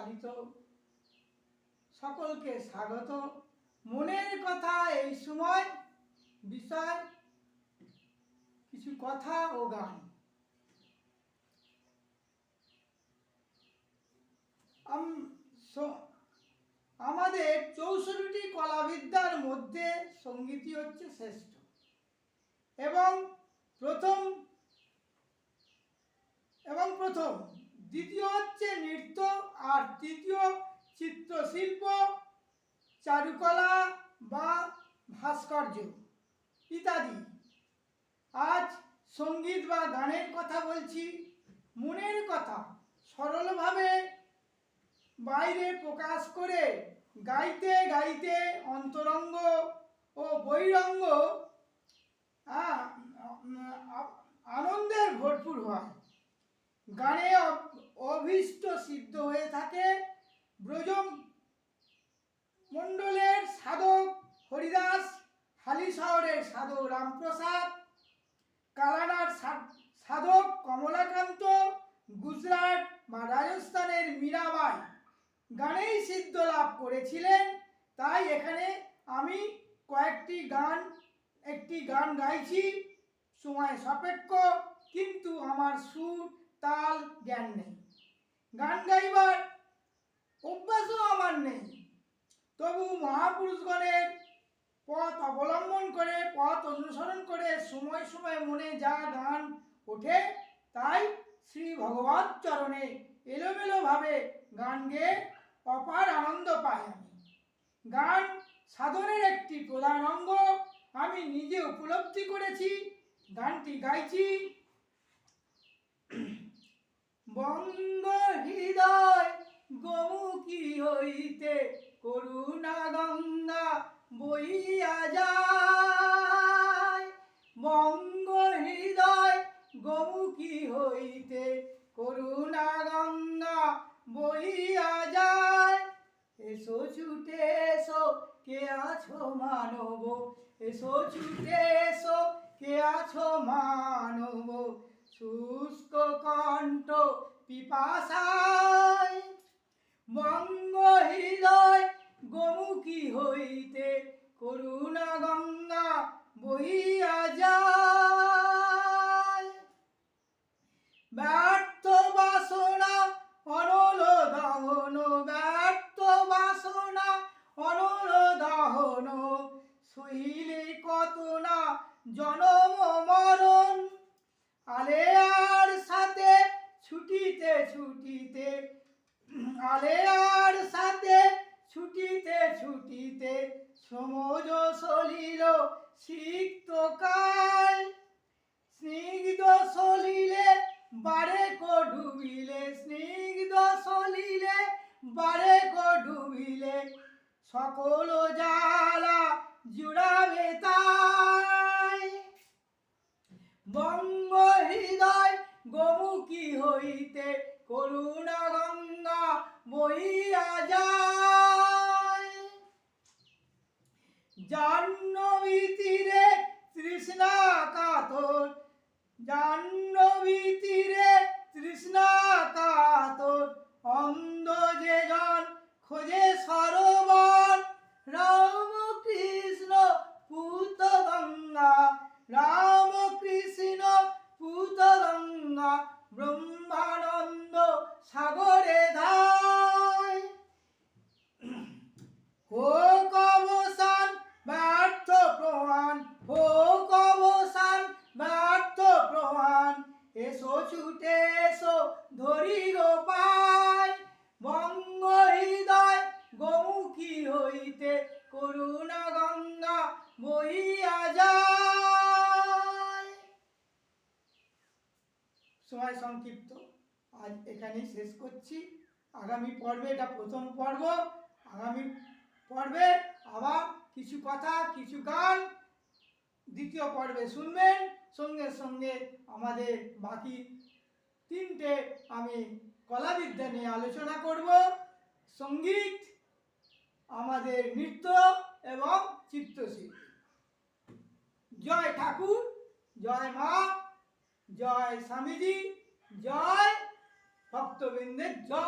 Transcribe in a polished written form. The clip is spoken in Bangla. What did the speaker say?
চালিত সকলকে স্বাগত। মনের কথা এই সময় বিষয় কিছু কথা ও গান। আমাদের 64টি কলাবিদ্যার মধ্যে সঙ্গীতই হচ্ছে শ্রেষ্ঠ এবং প্রথম, দ্বিতীয় হচ্ছে নৃত্য, আর তৃতীয় চিত্রশিল্প, চারুকলা বা ভাস্কর্য ইত্যাদি। আজ সঙ্গীত বা গানের কথা বলছি। মনের কথা সরলভাবে বাইরে প্রকাশ করে গাইতে গাইতে অন্তরঙ্গ ও বহিরঙ্গ আনন্দের ভরপুর হয়। গানে অভীষ্ট সিদ্ধ হয়ে থাকে। ব্রজ মণ্ডলের সাধক হরিদাস, হালিশহরের সাধক রামপ্রসাদ, কালানার সাধক কমলাকান্ত, গুজরাট বা রাজস্থানের মীরাবাই গানেই সিদ্ধ লাভ করেছিলেন। তাই এখানে আমি একটি গান গাইছি, সময় সাপেক্ষ, কিন্তু আমার সুর তাল জ্ঞান নেই, গান গাইবার অভ্যাসও আমার নেই। তবু মহাপুরুষগণের পথ অবলম্বন করে, পথ অনুসরণ করে সময় সময় মনে যা গান ওঠে তাই শ্রী ভগবত চরণে এলোমেলোভাবে গান গেয়ে অপার আনন্দ পাই আমি। গান সাধনের একটি প্রধান অঙ্গ আমি নিজে উপলব্ধি করেছি। গানটি গাইছি। বঙ্গ হৃদয় গোমুখী হইতে করুণা গঙ্গা বহিয়া যায়। বঙ্গ হৃদয় গোমুখী হইতে করুণা গঙ্গা বহিয়া যায়। এসো ছুটে এসো কে আছো মানব, এসো ছুটে এসো কে আছো মানব, শুষ্ক কণ্ঠ পিপাসায়। বঙ্গ হৃদয় গোমুখী হইতে করুণা গঙ্গা বহিয়া যায়। ব্যর্থ বাসনা অনল দহন, ব্যর্থ বাসনা অনল দহন, সহিলে কত না জনম মরণ। আলেয়ার সাথে ছুটিতে ছুটিতে, আলেয়ার সাথে ছুটিতে ছুটিতে, সমজ সলিল সিক্ত কাল। স্নিগ্ধ সলিলে বারেক ডুবিলে, স্নিগ্ধ সলিলে বারেক ডুবিলে, সকল জ্বালা জুড়াবে তাই। বঙ্গ হৃদয় গোমুখী হইতে করুণা গঙ্গা বহিয়া যায়। জাহ্নবী তীরে তৃষ্ণা কাতর, জাহ্নবী তীরে তৃষ্ণা কাতর, অন্ধ যে জন খোঁজে সরোবর। রাম কৃষ্ণ পুত গঙ্গা, রাম কৃষ্ণ পুত গঙ্গা, ব্রহ্মানন্দ সাগরে ধায়। হোক অবসান ব্যর্থ প্রমাণ, হোক অবসান ব্যর্থ প্রমাণ, এসো ছুটে এসো ধরি গো পায়। বঙ্গ হৃদয় গোমুখী হইতে করুণা গঙ্গা বহিয়া যায়। সময় সংক্ষিপ্ত, আজ এখানেই শেষ করছি। আগামী পর্বে, এটা প্রথম পর্ব, আগামী পর্বে আবার কিছু কথা, কিছু গান দ্বিতীয় পর্বে শুনবেন। সঙ্গে সঙ্গে আমাদের বাকি 3টে আমি কলাবিদ্যা নিয়ে আলোচনা করব। সঙ্গীত, আমাদের নৃত্য এবং চিত্রশিল্প। জয় ঠাকুর, জয় মা, জয় স্বামীজি, জয় ভক্তবৃন্দের জয়।